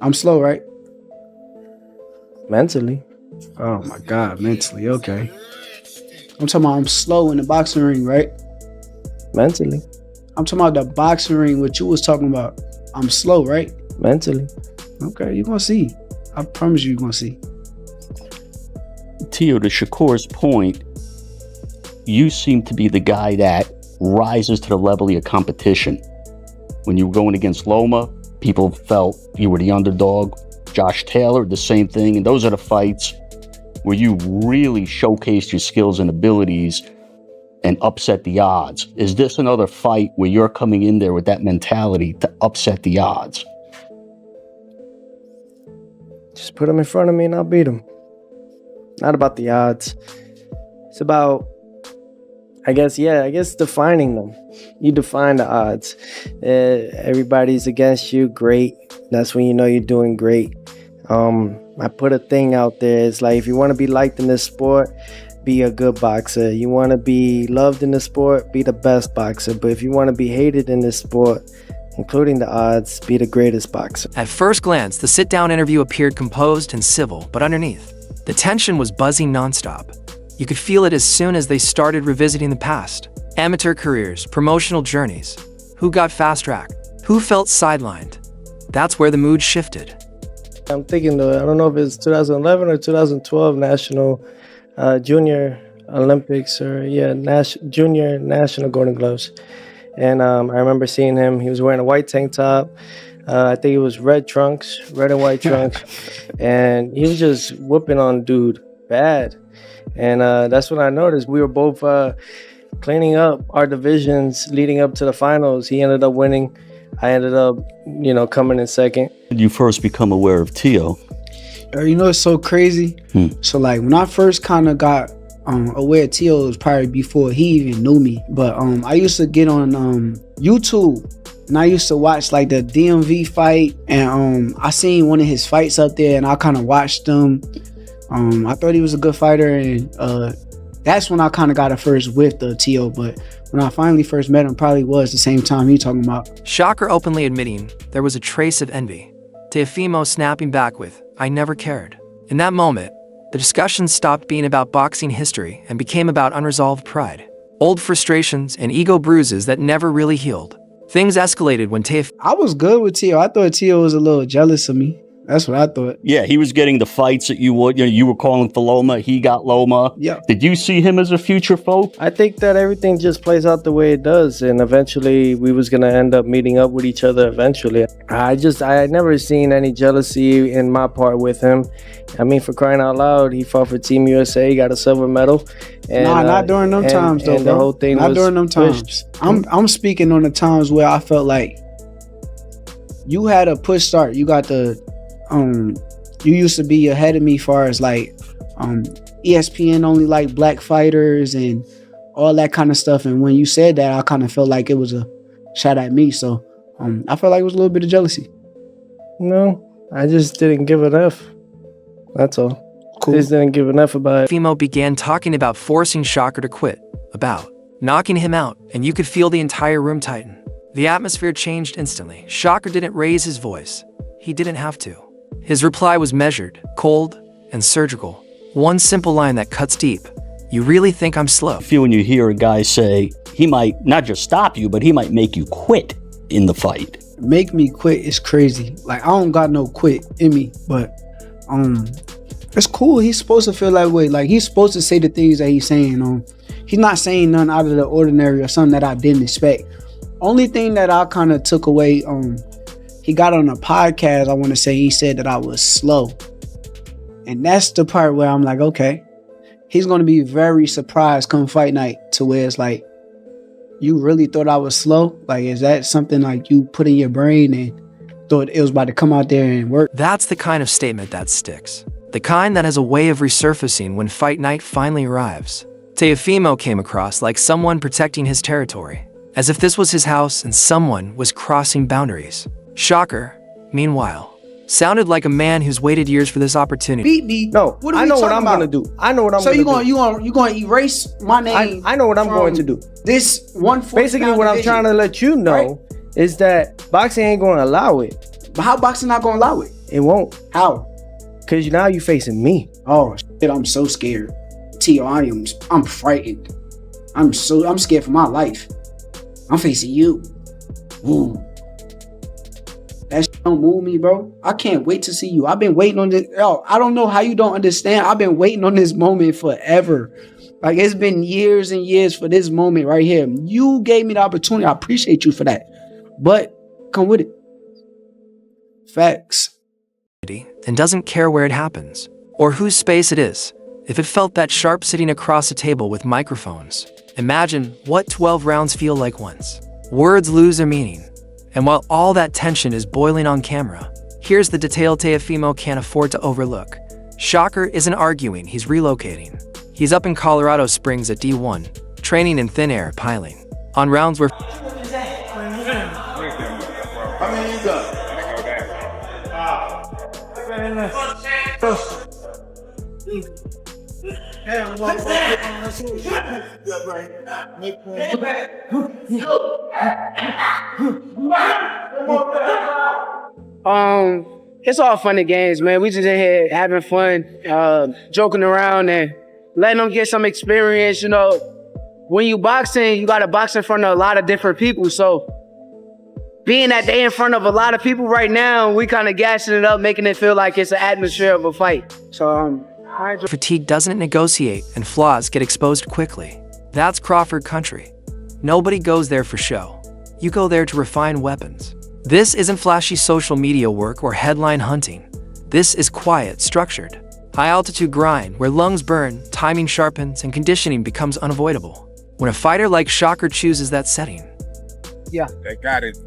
I'm slow, right? Mentally. Oh my God, mentally, okay. I'm talking about I'm slow in the boxing ring, right? Mentally. I'm talking about the boxing ring, what you was talking about. I'm slow, right? Mentally. Okay, you're gonna see. I promise you're gonna see. Teo, to Shakur's point, you seem to be the guy that rises to the level of your competition. When you were going against Loma, people felt you were the underdog. Josh Taylor, the same thing. And those are the fights where you really showcased your skills and abilities and upset the odds. Is this another fight where you're coming in there with that mentality to upset the odds? Just put him in front of me and I'll beat him. Not about the odds. It's about, I guess defining them. You define the odds. Everybody's against you, great. That's when you know you're doing great. I put a thing out there. It's like, if you want to be liked in this sport, be a good boxer. You want to be loved in the sport, be the best boxer. But if you want to be hated in this sport, including the odds, be the greatest boxer. At first glance, the sit-down interview appeared composed and civil, but underneath, the tension was buzzing nonstop. You could feel it as soon as they started revisiting the past. Amateur careers, promotional journeys. Who got fast-tracked? Who felt sidelined? That's where the mood shifted. I'm thinking, I don't know if it's 2011 or 2012 National Junior Olympics or Junior National Golden Gloves. And I remember seeing him. He was wearing a white tank top. I think it was red and white trunks. And he was just whooping on dude bad. And that's when I noticed we were both cleaning up our divisions leading up to the finals. He ended up winning. I ended up, coming in second. Did you first become aware of Teo? It's so crazy. So like when I first kind of got aware of Teo, it was probably before he even knew me. But I used to get on YouTube and I used to watch like the DMV fight, and I seen one of his fights up there and I kind of watched him. I thought he was a good fighter, and that's when I kind of got a first whiff of Teo. But when I finally first met him, probably was the same time he talking about. Shakur openly admitting there was a trace of envy. Teofimo snapping back with, "I never cared." In that moment, the discussion stopped being about boxing history and became about unresolved pride. Old frustrations and ego bruises that never really healed. Things escalated when I was good with Teo. I thought Teo was a little jealous of me. That's what I thought. Yeah, he was getting the fights that you would. You were calling for Loma. He got Loma. Yeah. Did you see him as a future foe? I think that everything just plays out the way it does, and eventually we was gonna end up meeting up with each other eventually. I had never seen any jealousy in my part with him. I mean, for crying out loud, he fought for Team USA, he got a silver medal. And, not during them times though. And the whole thing not during them times. I'm speaking on the times where I felt like you had a push start. You got the you used to be ahead of me far as like ESPN only like black fighters and all that kind of stuff. And when you said that, I kind of felt like it was a shot at me. So I felt like it was a little bit of jealousy. No, I just didn't give enough. That's all. Cool. I just didn't give enough about it. Teofimo began talking about forcing Shakur to quit, about knocking him out, and you could feel the entire room tighten. The atmosphere changed instantly. Shakur didn't raise his voice. He didn't have to. His reply was measured, cold, and surgical. One simple line that cuts deep. "You really think I'm slow?" I feel when you hear a guy say he might not just stop you, but he might make you quit in the fight. Make me quit is crazy. Like, I don't got no quit in me, but it's cool. He's supposed to feel that way. Like, he's supposed to say the things that he's saying. He's not saying nothing out of the ordinary or something that I didn't expect. Only thing that I kind of took away, he got on a podcast, I want to say, he said that I was slow. And that's the part where I'm like, okay, he's going to be very surprised come fight night, to where it's like, you really thought I was slow? Like, is that something like you put in your brain and thought it was about to come out there and work? That's the kind of statement that sticks. The kind that has a way of resurfacing when fight night finally arrives. Teofimo came across like someone protecting his territory, as if this was his house and someone was crossing boundaries. Shakur, meanwhile, sounded like a man who's waited years for this opportunity. Beat me? No, I know what I'm gonna do. I know what I'm gonna do. So you gonna erase my name? I know what I'm going to do. This 140. Basically, what I'm trying to let you know is that boxing ain't going to allow it. But how boxing not gonna allow it? It won't. How? Because now you facing me. Oh shit, I'm so scared. Tio, I'm frightened. I'm scared for my life. I'm facing you. Ooh. That shit don't move me, bro. I can't wait to see you. I've been waiting on this. Yo, I don't know how you don't understand. I've been waiting on this moment forever. Like, it's been years and years for this moment right here. You gave me the opportunity. I appreciate you for that. But come with it. Facts. And doesn't care where it happens or whose space it is. If it felt that sharp sitting across a table with microphones, imagine what 12 rounds feel like once. Words lose their meaning. And while all that tension is boiling on camera, here's the detail Teofimo can't afford to overlook. Shakur isn't arguing, he's relocating. He's up in Colorado Springs at D1, training in thin air piling. On rounds where It's all fun and games, man. We just in here having fun, joking around and letting them get some experience. You know, when you boxing, you gotta box in front of a lot of different people. So being that they in front of a lot of people right now, we kind of gassing it up, making it feel like it's an atmosphere of a fight. So fatigue doesn't negotiate and flaws get exposed quickly. That's Crawford country. Nobody goes there for show. You go there to refine weapons. This isn't flashy social media work or headline hunting. This is quiet, structured, high-altitude grind where lungs burn, timing sharpens, and conditioning becomes unavoidable. When a fighter like Shakur chooses that setting. Yeah. That got it.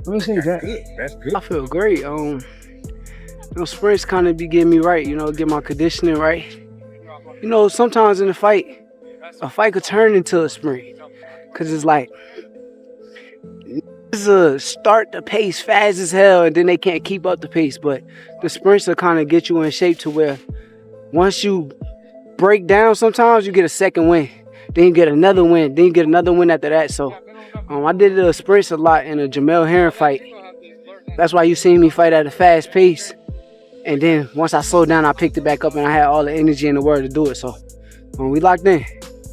Let me see that. That's good. I feel great. Sprints kind of be getting me right, get my conditioning right. Sometimes in a fight could turn into a sprint. Cause it's like, start the pace fast as hell and then they can't keep up the pace. But the sprints will kind of get you in shape to where once you break down, sometimes you get a second win. Then you get another win. Then you get another win after that. So I did the sprints a lot in a Jamel Herring fight. That's why you seen me fight at a fast pace. And then once I slowed down, I picked it back up and I had all the energy in the world to do it. So we locked in.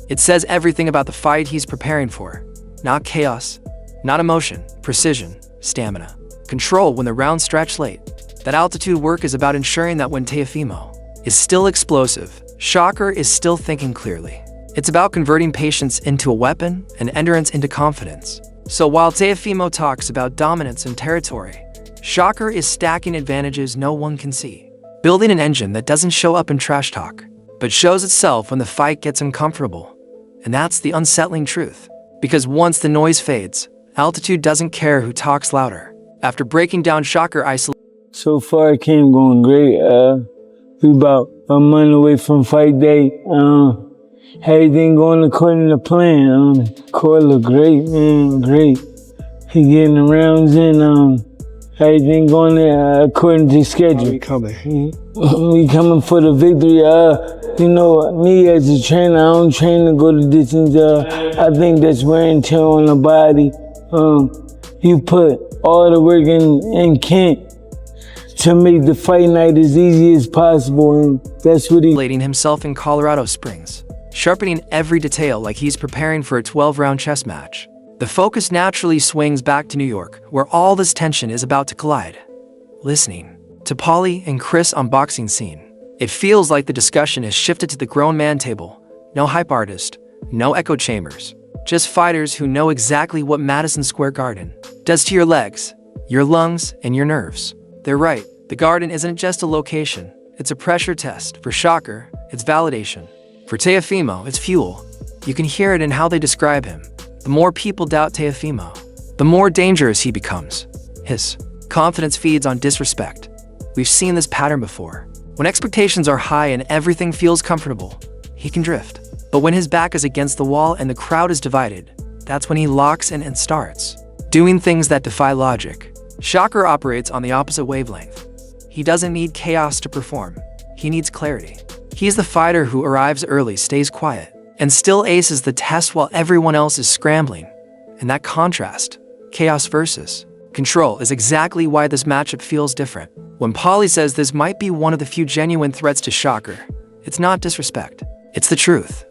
It says everything about the fight he's preparing for. Not chaos, not emotion, precision, stamina, control when the rounds stretch late. That altitude work is about ensuring that when Teofimo is still explosive, Shakur is still thinking clearly. It's about converting patience into a weapon and endurance into confidence. So while Teofimo talks about dominance and territory, Shakur is stacking advantages no one can see. Building an engine that doesn't show up in trash talk, but shows itself when the fight gets uncomfortable. And that's the unsettling truth. Because once the noise fades, altitude doesn't care who talks louder. After breaking down Shakur isolation. So far, it came going great. We about a month away from fight day. Everything going according to plan. Core look great, man, great. He getting the rounds in. Everything going according to schedule. We coming. We coming for the victory. Me as a trainer, I don't train to go the distance. I think that's wear and tear on the body. You put all the work in camp to make the fight night as easy as possible, and that's what Isolating himself in Colorado Springs, sharpening every detail like he's preparing for a 12-round chess match. The focus naturally swings back to New York, where all this tension is about to collide. Listening to Paulie and Chris on boxing scene, it feels like the discussion is shifted to the grown man table. No hype artist, no echo chambers, just fighters who know exactly what Madison Square Garden does to your legs, your lungs, and your nerves. They're right, the Garden isn't just a location, it's a pressure test. For Shakur, it's validation. For Teofimo, it's fuel. You can hear it in how they describe him. The more people doubt Teofimo, the more dangerous he becomes. His confidence feeds on disrespect. We've seen this pattern before. When expectations are high and everything feels comfortable, he can drift. But when his back is against the wall and the crowd is divided, that's when he locks in and starts doing things that defy logic. Shakur operates on the opposite wavelength. He doesn't need chaos to perform. He needs clarity. He's the fighter who arrives early, stays quiet, and still aces the test while everyone else is scrambling. And that contrast, chaos versus Control is exactly why this matchup feels different. When Paulie says this might be one of the few genuine threats to Shakur, it's not disrespect. It's the truth.